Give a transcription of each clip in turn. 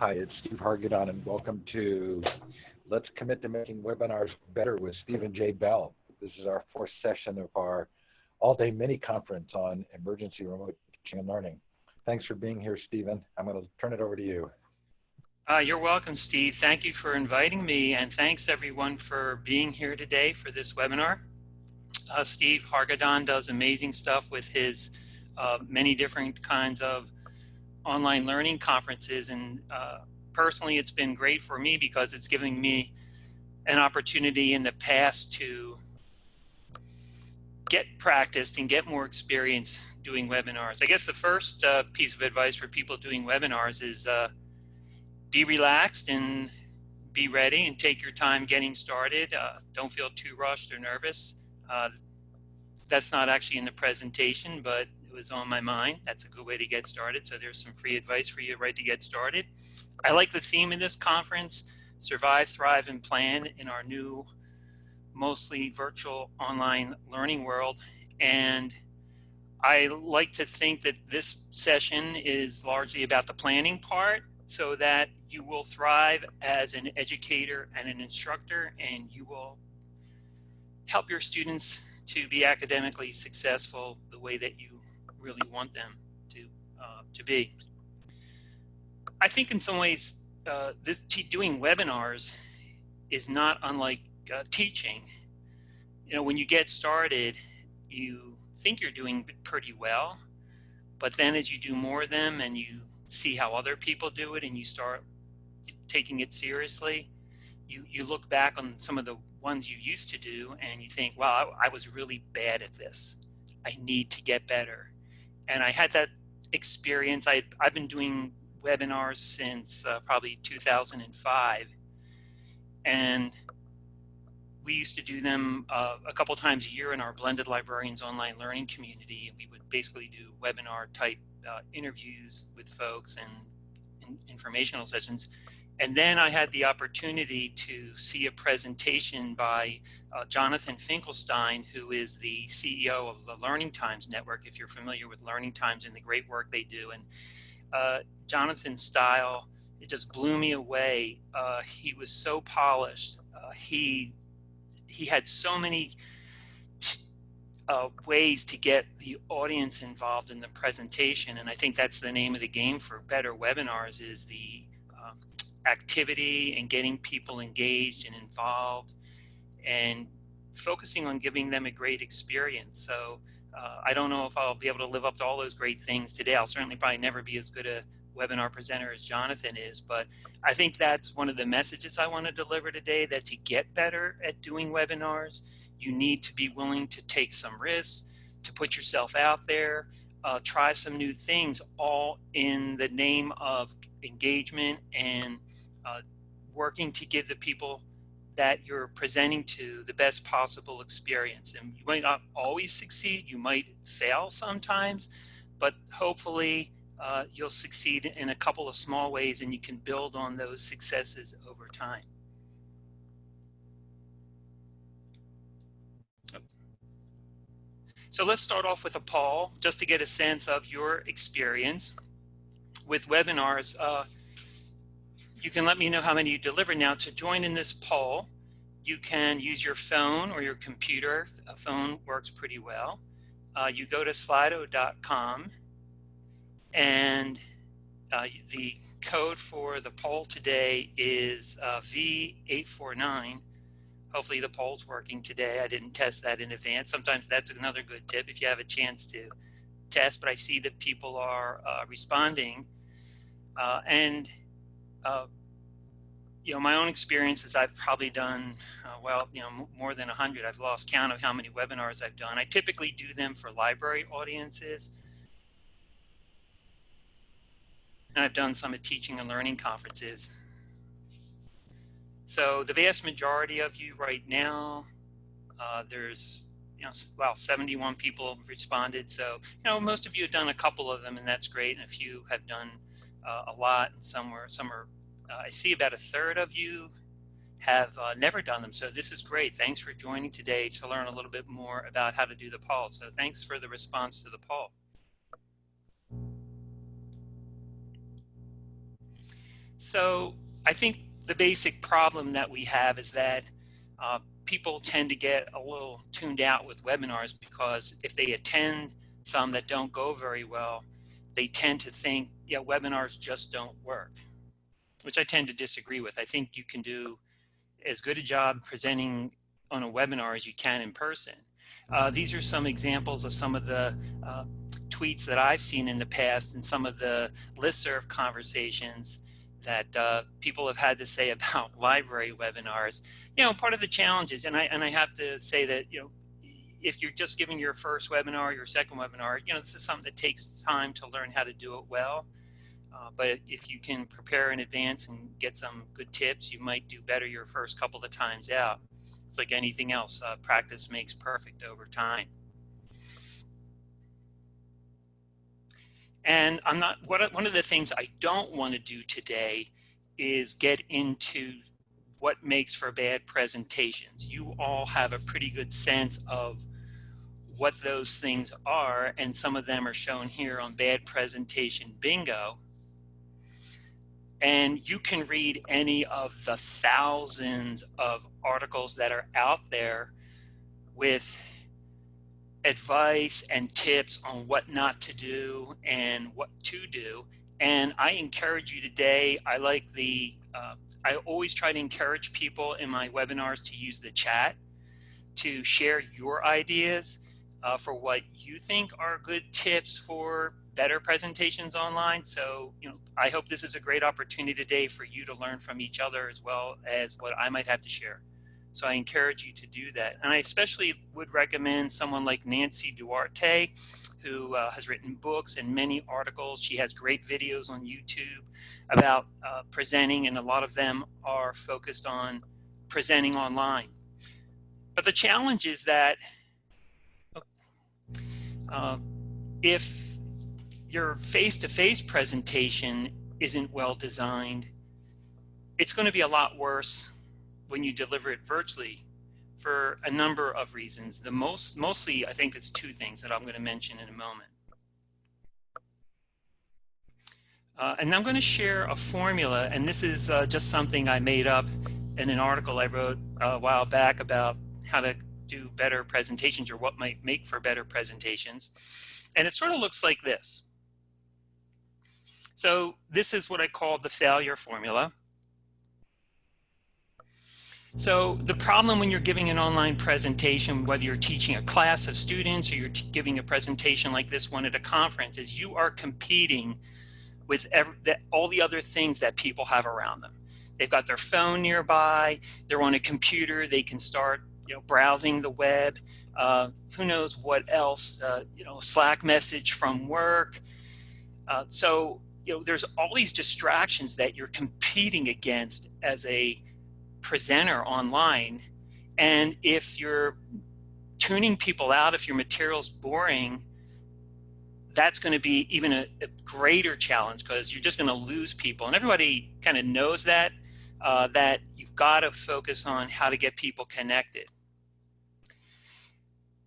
Hi, it's Steve Hargadon, and welcome to Let's Commit to Making Webinars Better with Stephen J. Bell. This is our fourth session of our all-day mini conference on emergency remote teaching and learning. Thanks for being here, Stephen. I'm going to turn it over to you. You're welcome, Steve. Thank you for inviting me, and thanks everyone for being here today for this webinar. Steve Hargadon does amazing stuff with his many different kinds of online learning conferences, and personally it's been great for me because it's giving me an opportunity in the past to get practiced and get more experience doing webinars. I guess the first piece of advice for people doing webinars is be relaxed and be ready and take your time getting started. Don't feel too rushed or nervous. That's not actually in the presentation, but it was on my mind. That's a good way to get started. So there's some free advice for you right to get started. I like the theme of this conference, Survive, Thrive, and Plan in our new, mostly virtual online learning world. And I like to think that this session is largely about the planning part so that you will thrive as an educator and an instructor, and you will help your students to be academically successful the way that you really want them to be. I think in some ways doing webinars is not unlike teaching. You know, when you get started, you think you're doing pretty well, but then as you do more of them and you see how other people do it and you start taking it seriously, you look back on some of the ones you used to do and you think, wow, I was really bad at this. I need to get better. And I had that experience. I've been doing webinars since probably 2005. And we used to do them a couple times a year in our Blended Librarians online learning community. We would basically do webinar type interviews with folks and informational sessions. And then I had the opportunity to see a presentation by Jonathan Finkelstein, who is the CEO of the Learning Times Network, if you're familiar with Learning Times and the great work they do. And Jonathan's style, it just blew me away. He was so polished. He had so many ways to get the audience involved in the presentation, and I think that's the name of the game for better webinars, is the activity and getting people engaged and involved and focusing on giving them a great experience. So I don't know if I'll be able to live up to all those great things today. I'll certainly probably never be as good a webinar presenter as Jonathan is, but I think that's one of the messages I want to deliver today, that to get better at doing webinars, you need to be willing to take some risks, to put yourself out there, try some new things, all in the name of engagement and working to give the people that you're presenting to the best possible experience. And you might not always succeed, you might fail sometimes, but hopefully you'll succeed in a couple of small ways and you can build on those successes over time. So let's start off with a poll just to get a sense of your experience with webinars. You can let me know how many you deliver. Now, to join in this poll, you can use your phone or your computer. A phone works pretty well. You go to slido.com, and the code for the poll today is V849. Hopefully the poll's working today. I didn't test that in advance. Sometimes that's another good tip if you have a chance to test, but I see that people are responding. You know, my own experience is I've probably done, more than 100. I've lost count of how many webinars I've done. I typically do them for library audiences. And I've done some at teaching and learning conferences. So the vast majority of you right now, there's, 71 people have responded. So, most of you have done a couple of them, and that's great. And a few have done a lot, and some are, I see about a third of you have never done them. So this is great. Thanks for joining today to learn a little bit more about how to do the poll. So thanks for the response to the poll. So I think the basic problem that we have is that people tend to get a little tuned out with webinars because if they attend some that don't go very well, they tend to think, yeah, webinars just don't work, which I tend to disagree with. I think you can do as good a job presenting on a webinar as you can in person. These are some examples of some of the tweets that I've seen in the past and some of the listserv conversations that people have had to say about library webinars. You know, part of the challenges, and I have to say that, you know, if you're just giving your first webinar, your second webinar, you know, this is something that takes time to learn how to do it well. But if you can prepare in advance and get some good tips, you might do better your first couple of times out. It's like anything else, practice makes perfect over time. And one of the things I don't want to do today is get into what makes for bad presentations. You all have a pretty good sense of what those things are, and some of them are shown here on Bad Presentation Bingo. And you can read any of the thousands of articles that are out there with advice and tips on what not to do and what to do. And I encourage you today, I always try to encourage people in my webinars to use the chat to share your ideas for what you think are good tips for better presentations online. So, you know, I hope this is a great opportunity today for you to learn from each other as well as what I might have to share. So I encourage you to do that. And I especially would recommend someone like Nancy Duarte, who has written books and many articles. She has great videos on YouTube about presenting, and a lot of them are focused on presenting online. But the challenge is that if your face-to-face presentation isn't well designed, it's going to be a lot worse when you deliver it virtually for a number of reasons. Mostly, I think it's two things that I'm going to mention in a moment. And I'm going to share a formula, and this is just something I made up in an article I wrote a while back about how to do better presentations or what might make for better presentations. And it sort of looks like this. So this is what I call the failure formula. So the problem when you're giving an online presentation, whether you're teaching a class of students or you're giving a presentation like this one at a conference, is you are competing with all the other things that people have around them. They've got their phone nearby, they're on a computer, they can start browsing the web, who knows what else, Slack message from work. So there's all these distractions that you're competing against as a presenter online. And if you're tuning people out, if your material's boring, that's going to be even a greater challenge because you're just going to lose people. And everybody kind of knows that, that you've got to focus on how to get people connected.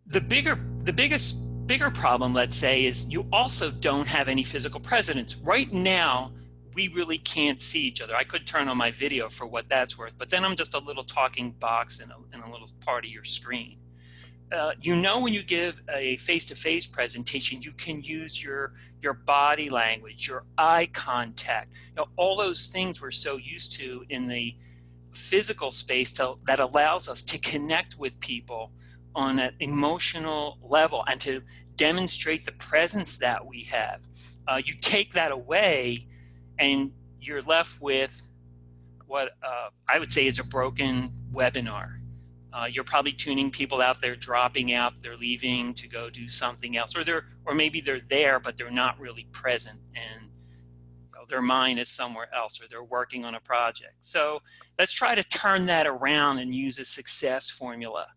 The bigger problem, let's say, is you also don't have any physical presence. Right now, we really can't see each other. I could turn on my video for what that's worth, but then I'm just a little talking box in a little part of your screen. When you give a face-to-face presentation, you can use your body language, your eye contact, all those things we're so used to in the physical space that allows us to connect with people on an emotional level and to demonstrate the presence that we have. You take that away and you're left with what I would say is a broken webinar. You're probably tuning people out, they're dropping out, they're leaving to go do something else, or maybe they're there but they're not really present and their mind is somewhere else, or they're working on a project. So let's try to turn that around and use a success formula.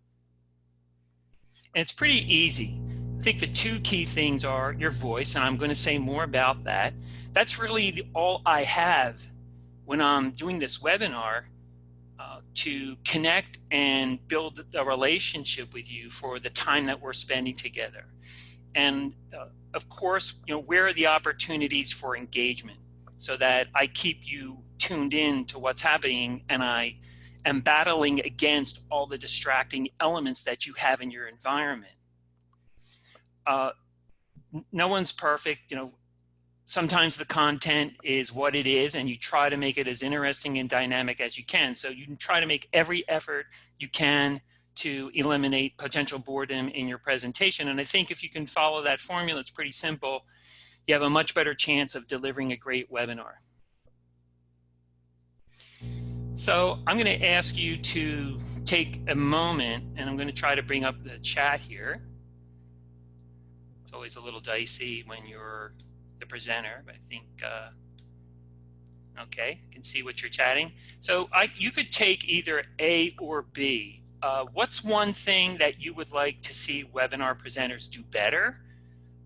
And it's pretty easy. I think the two key things are your voice, and I'm going to say more about that. That's really all I have when I'm doing this webinar to connect and build a relationship with you for the time that we're spending together. And of course, where are the opportunities for engagement? so that I keep you tuned in to what's happening, and I am battling against all the distracting elements that you have in your environment. No one's perfect. Sometimes the content is what it is, and you try to make it as interesting and dynamic as you can. So you can try to make every effort you can to eliminate potential boredom in your presentation. And I think if you can follow that formula, it's pretty simple. You have a much better chance of delivering a great webinar. So I'm going to ask you to take a moment, and I'm going to try to bring up the chat here. It's always a little dicey when you're the presenter, but I think, okay, I can see what you're chatting. So you could take either A or B. What's one thing that you would like to see webinar presenters do better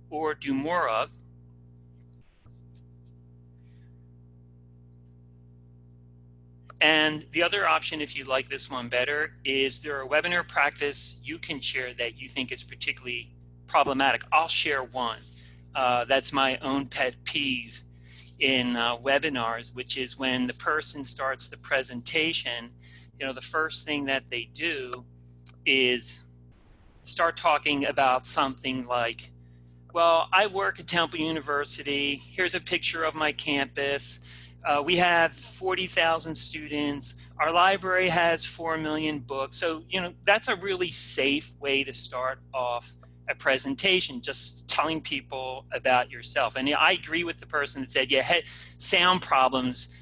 or do more of? And the other option, if you like this one better, is there a webinar practice you can share that you think is particularly problematic? I'll share one. That's my own pet peeve in webinars, which is when the person starts the presentation, the first thing that they do is start talking about something like, well, I work at Temple University. Here's a picture of my campus. We have 40,000 students. Our library has 4 million books. So, that's a really safe way to start off a presentation, just telling people about yourself. And I agree with the person that said, yeah, sound problems,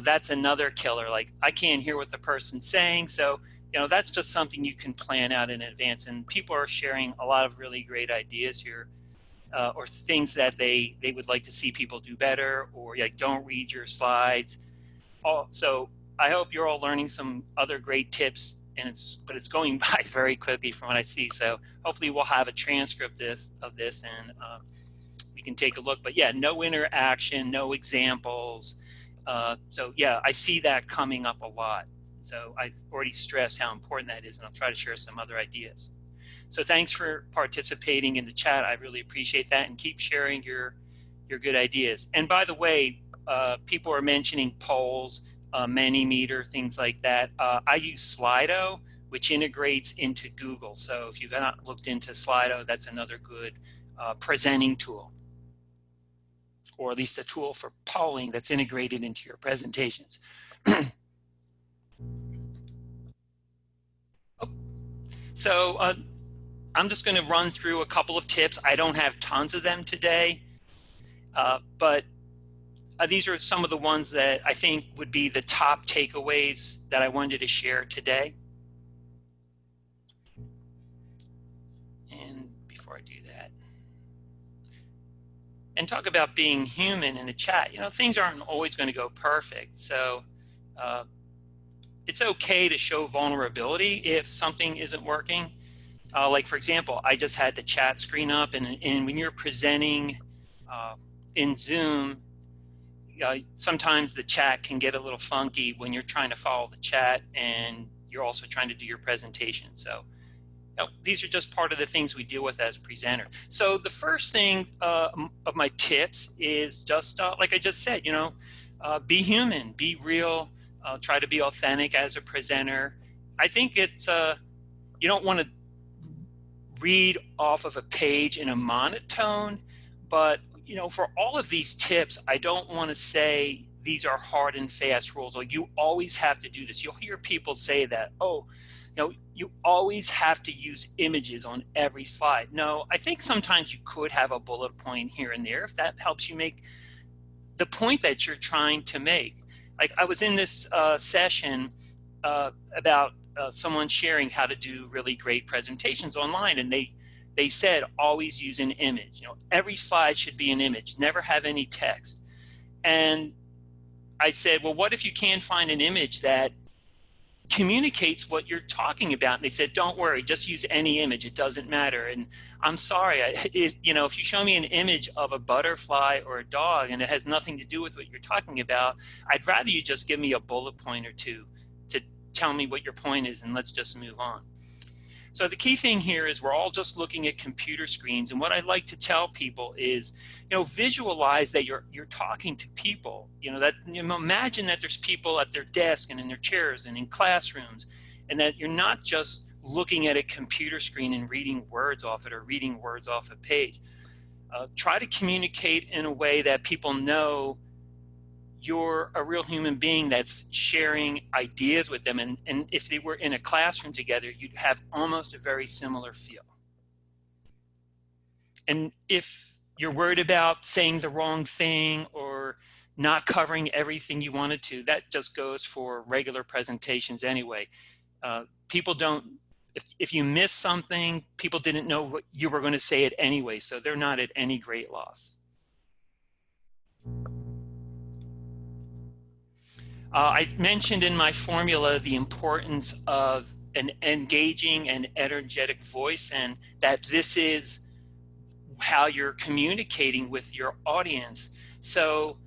that's another killer. Like, I can't hear what the person's saying. So, that's just something you can plan out in advance. And people are sharing a lot of really great ideas here. Or things that they would like to see people do better, or like, don't read your slides. So I hope you're all learning some other great tips, but it's going by very quickly from what I see. So hopefully we'll have a transcript of this and we can take a look. But yeah, no interaction, no examples. So yeah, I see that coming up a lot. So I've already stressed how important that is, and I'll try to share some other ideas. So thanks for participating in the chat. I really appreciate that, and keep sharing your good ideas. And by the way, people are mentioning polls, Manymeter, things like that. I use Slido, which integrates into Google. So if you've not looked into Slido, that's another good presenting tool, or at least a tool for polling that's integrated into your presentations. So I'm just going to run through a couple of tips. I don't have tons of them today, but these are some of the ones that I think would be the top takeaways that I wanted to share today. And before I do that, and talk about being human in the chat, things aren't always going to go perfect. So it's okay to show vulnerability if something isn't working. Like, for example, I just had the chat screen up, and when you're presenting in Zoom, sometimes the chat can get a little funky when you're trying to follow the chat and you're also trying to do your presentation. So these are just part of the things we deal with as a presenter. So the first thing of my tips is just, like I just said, be human, be real, try to be authentic as a presenter. I think it's, you don't want to read off of a page in a monotone, but for all of these tips, I don't want to say these are hard and fast rules, like you always have to do this. You'll hear people say that, you always have to use images on every slide. No, I think sometimes you could have a bullet point here and there if that helps you make the point that you're trying to make. Like, I was in this session about someone sharing how to do really great presentations online, and they said always use an image. Every slide should be an image, never have any text. And I said, well, what if you can't find an image that communicates what you're talking about? And they said, don't worry, just use any image, it doesn't matter. And I'm sorry, if you show me an image of a butterfly or a dog and it has nothing to do with what you're talking about, I'd rather you just give me a bullet point or two to tell me what your point is, and let's just move on. So the key thing here is we're all just looking at computer screens, and what I like to tell people is, visualize that you're talking to people. Imagine that there's people at their desk and in their chairs and in classrooms, and that you're not just looking at a computer screen and reading words off it or reading words off a page. Try to communicate in a way that people know you're a real human being that's sharing ideas with them. And if they were in a classroom together, you'd have almost a very similar feel. And if you're worried about saying the wrong thing or not covering everything you wanted to, that just goes for regular presentations anyway. People don't, if you miss something, people didn't know what you were going to say it anyway, so they're not at any great loss. I mentioned in my formula the importance of an engaging and energetic voice, and that this is how you're communicating with your audience. So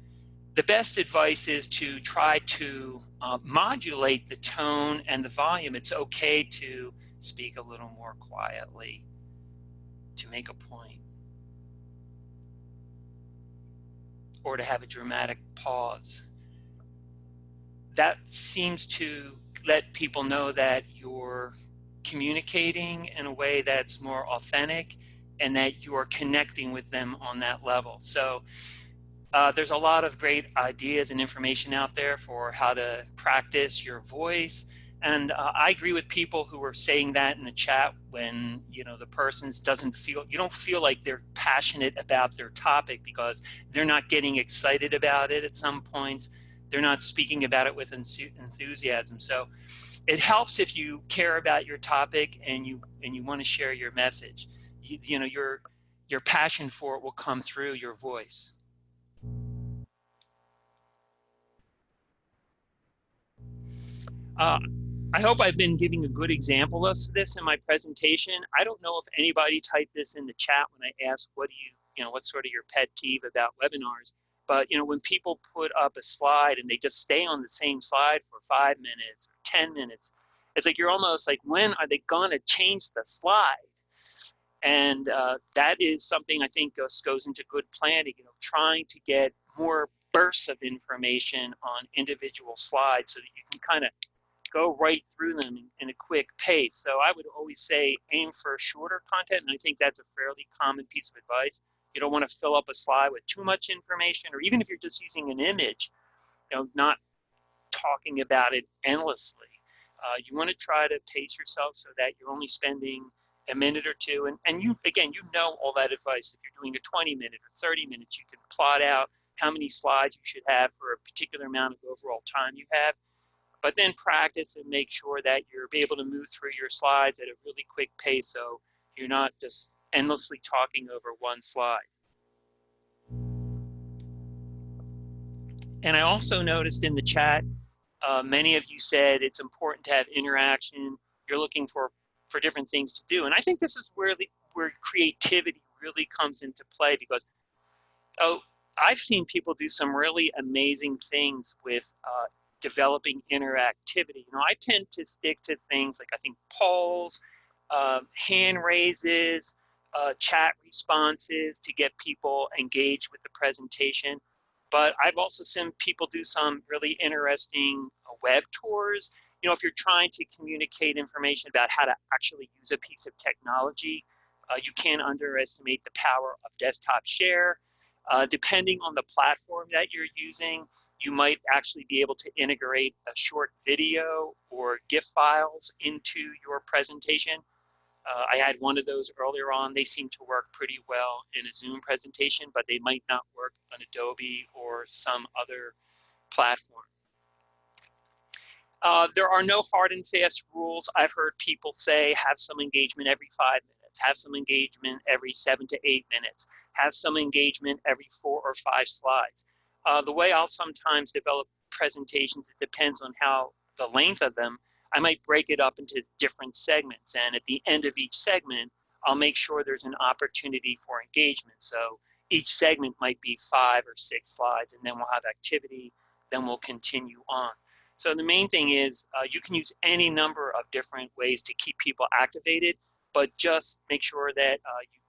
the best advice is to try to modulate the tone and the volume. It's okay to speak a little more quietly, to make a point, or to have a dramatic pause. That seems to let people know that you're communicating in a way that's more authentic and that you're connecting with them on that level. So there's a lot of great ideas and information out there for how to practice your voice. And I agree with people who were saying that in the chat when, the person you don't feel like they're passionate about their topic because they're not getting excited about it at some points. They're not speaking about it with enthusiasm. So it helps if you care about your topic and you want to share your message. Your passion for it will come through your voice. I hope I've been giving a good example of this in my presentation. I don't know if anybody typed this in the chat when I asked what's sort of your pet peeve about webinars. But when people put up a slide and they just stay on the same slide for 5 minutes or 10 minutes, it's like you're almost like, when are they going to change the slide? And that is something I think goes into good planning, trying to get more bursts of information on individual slides so that you can kind of go right through them in a quick pace. So I would always say aim for shorter content, and I think that's a fairly common piece of advice. You don't want to fill up a slide with too much information, or even if you're just using an image, not talking about it endlessly. You want to try to pace yourself so that you're only spending a minute or two. And you know all that advice. If you're doing a 20-minute or 30 minutes, you can plot out how many slides you should have for a particular amount of overall time you have. But then practice and make sure that you're able to move through your slides at a really quick pace so you're not just endlessly talking over one slide. And I also noticed in the chat, many of you said it's important to have interaction. You're looking for different things to do. And I think this is where creativity really comes into play, because I've seen people do some really amazing things with developing interactivity. I tend to stick to things like, I think, polls, hand raises, chat responses to get people engaged with the presentation. But I've also seen people do some really interesting web tours. If you're trying to communicate information about how to actually use a piece of technology, you can't underestimate the power of desktop share. Depending on the platform that you're using, you might actually be able to integrate a short video or GIF files into your presentation. I had one of those earlier on. They seem to work pretty well in a Zoom presentation, but they might not work on Adobe or some other platform. There are no hard and fast rules. I've heard people say have some engagement every 5 minutes, have some engagement every 7 to 8 minutes, have some engagement every 4 or 5 slides. The way I'll sometimes develop presentations, it depends on how the length of them. I might break it up into different segments, and at the end of each segment, I'll make sure there's an opportunity for engagement. So each segment might be 5 or 6 slides, and then we'll have activity, then we'll continue on. So the main thing is you can use any number of different ways to keep people activated, but just make sure that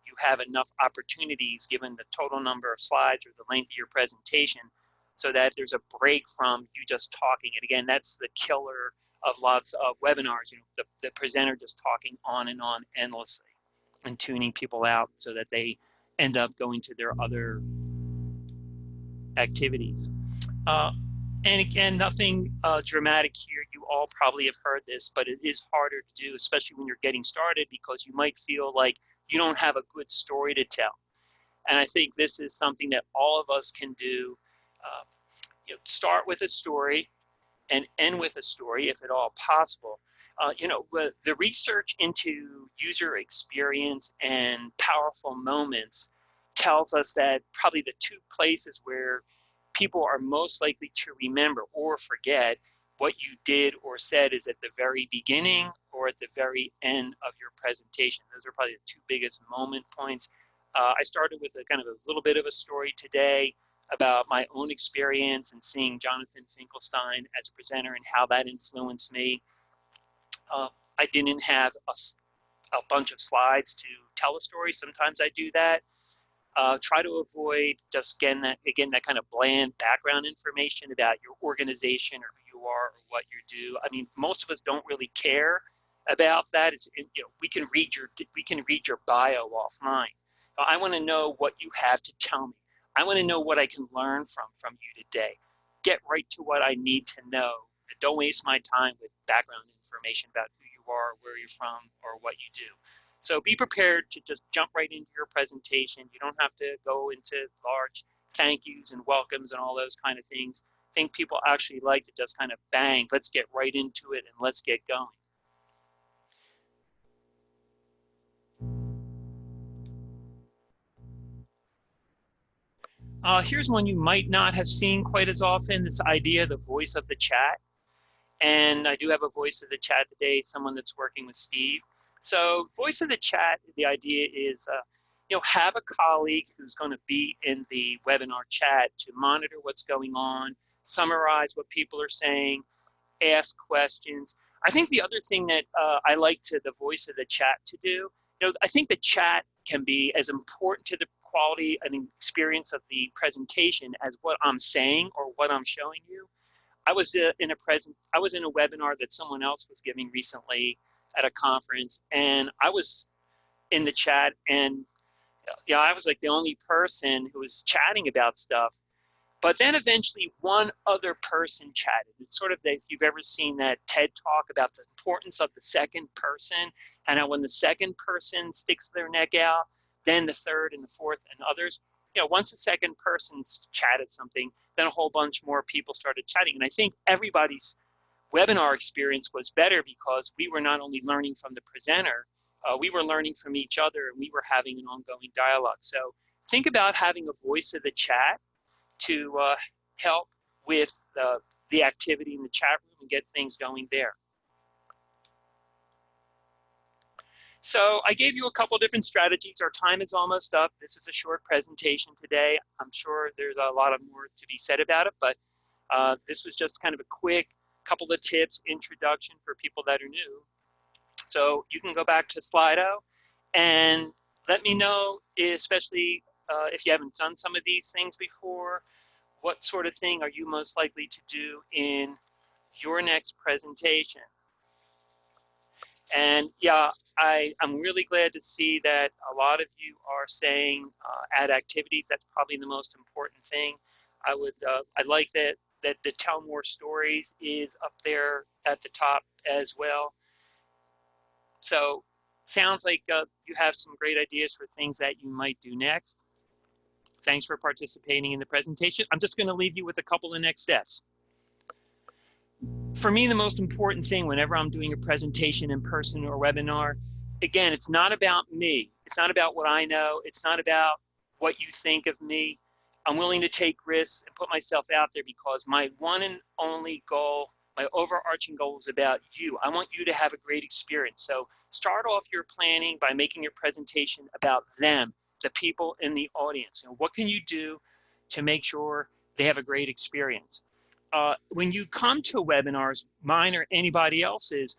you have enough opportunities given the total number of slides or the length of your presentation so that there's a break from you just talking. And again, that's the killer of lots of webinars, the presenter just talking on and on endlessly and tuning people out so that they end up going to their other activities. And again, nothing dramatic here. You all probably have heard this, but it is harder to do, especially when you're getting started, because you might feel like you don't have a good story to tell. And I think this is something that all of us can do. Start with a story and end with a story if at all possible. The research into user experience and powerful moments tells us that probably the two places where people are most likely to remember or forget what you did or said is at the very beginning or at the very end of your presentation. Those are probably the two biggest moment points. I started with a kind of a little bit of a story today about my own experience and seeing Jonathan Finkelstein as a presenter and how that influenced me. I didn't have a bunch of slides to tell a story. Sometimes I do that. Try to avoid just that kind of bland background information about your organization or who you are or what you do. I mean, most of us don't really care about that. We can read your bio offline. I want to know what you have to tell me. I want to know what I can learn from you today. Get right to what I need to know. And don't waste my time with background information about who you are, where you're from, or what you do. So be prepared to just jump right into your presentation. You don't have to go into large thank yous and welcomes and all those kind of things. I think people actually like to just kind of bang, let's get right into it and let's get going. Here's one you might not have seen quite as often, this idea, the voice of the chat. And I do have a voice of the chat today, someone that's working with Steve. So voice of the chat, the idea is, have a colleague who's going to be in the webinar chat to monitor what's going on, summarize what people are saying, ask questions. I think the other thing that I like the voice of the chat to do, I think the chat can be as important to the quality and experience of the presentation as what I'm saying or what I'm showing you. I was in a webinar that someone else was giving recently at a conference, and I was in the chat, and I was like the only person who was chatting about stuff. But then eventually one other person chatted. It's sort of if you've ever seen that TED talk about the importance of the second person, and how when the second person sticks their neck out, then the third and the fourth and others. Once the second person chatted something, then a whole bunch more people started chatting. And I think everybody's webinar experience was better because we were not only learning from the presenter, we were learning from each other, and we were having an ongoing dialogue. So think about having a voice of the chat to help with the activity in the chat room and get things going there. So I gave you a couple different strategies. Our time is almost up. This is a short presentation today. I'm sure there's a lot of more to be said about it, but this was just kind of a quick couple of tips, introduction for people that are new. So you can go back to Slido and let me know, especially if you haven't done some of these things before, what sort of thing are you most likely to do in your next presentation? And yeah, I'm really glad to see that a lot of you are saying add activities. That's probably the most important thing. I'd like that the Tell More Stories is up there at the top as well. So sounds like you have some great ideas for things that you might do next. Thanks for participating in the presentation. I'm just going to leave you with a couple of next steps. For me, the most important thing whenever I'm doing a presentation in person or webinar, again, it's not about me. It's not about what I know. It's not about what you think of me. I'm willing to take risks and put myself out there because my one and only goal, my overarching goal is about you. I want you to have a great experience. So start off your planning by making your presentation about them, the people in the audience. What can you do to make sure they have a great experience? when you come to webinars, mine or anybody else's,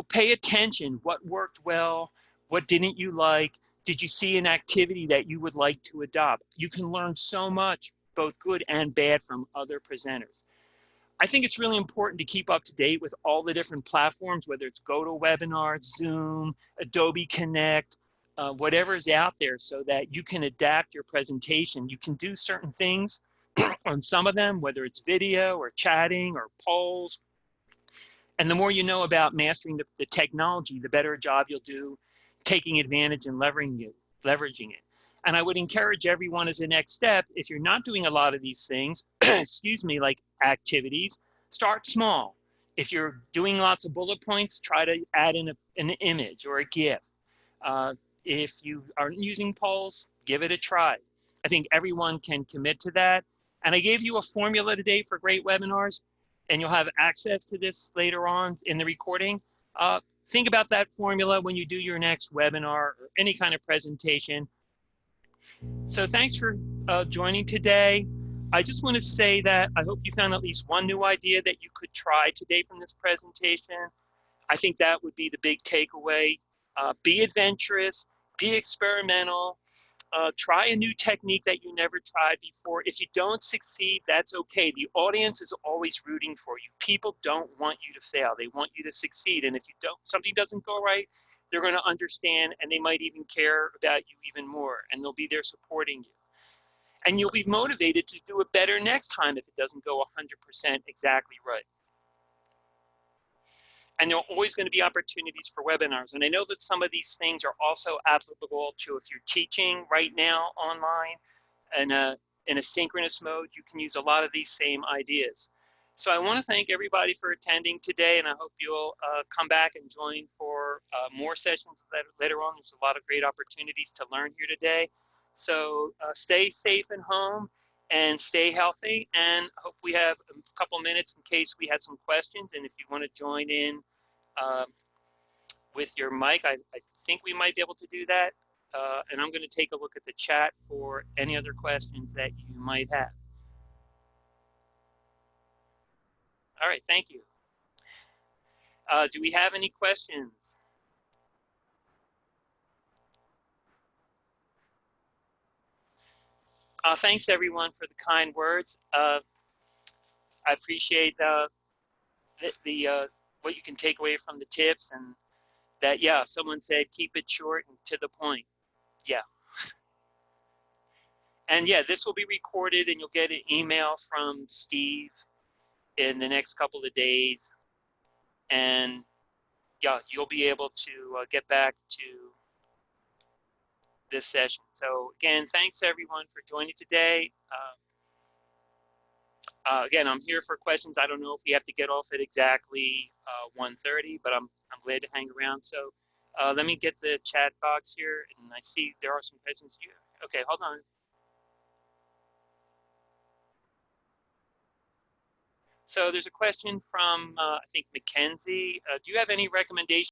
pay attention. What worked well? What didn't you like? Did you see an activity that you would like to adopt? You can learn so much, both good and bad, from other presenters. I think it's really important to keep up to date with all the different platforms, whether it's GoToWebinar, Zoom, Adobe Connect, whatever's out there, so that you can adapt your presentation. You can do certain things on some of them, whether it's video or chatting or polls. And the more you know about mastering the technology, the better job you'll do taking advantage and leveraging it. And I would encourage everyone as a next step, if you're not doing a lot of these things, excuse me, like activities, start small. If you're doing lots of bullet points, try to add in an image or a GIF. If you aren't using polls, give it a try. I think everyone can commit to that. And I gave you a formula today for great webinars, and you'll have access to this later on in the recording. Think about that formula when you do your next webinar or any kind of presentation. So thanks for joining today. I just want to say that I hope you found at least one new idea that you could try today from this presentation. I think that would be the big takeaway. Be adventurous, be experimental, try a new technique that you never tried before. If you don't succeed, that's okay. The audience is always rooting for you. People don't want you to fail. They want you to succeed. And if something doesn't go right, they're going to understand, and they might even care about you even more, and they'll be there supporting you. And you'll be motivated to do it better next time if it doesn't go 100% exactly right. And there are always going to be opportunities for webinars. And I know that some of these things are also applicable to if you're teaching right now online in a synchronous mode, you can use a lot of these same ideas. So I want to thank everybody for attending today, and I hope you'll come back and join for more sessions later on. There's a lot of great opportunities to learn here today. So stay safe and home and stay healthy, and I hope we have a couple minutes in case we had some questions. And if you want to join in with your mic, I think we might be able to do that. And I'm going to take a look at the chat for any other questions that you might have. All right, thank you. Do we have any questions? Thanks everyone for the kind words. I appreciate what you can take away from the tips, and that, yeah, someone said keep it short and to the point. Yeah. And yeah, this will be recorded, and you'll get an email from Steve in the next couple of days. And yeah, you'll be able to get back to this session. So again, thanks everyone for joining today. Again, I'm here for questions. I don't know if we have to get off at exactly 1:30, but I'm glad to hang around. So let me get the chat box here, and I see there are some questions here. Okay, hold on. So there's a question from, I think, Mackenzie. Do you have any recommendations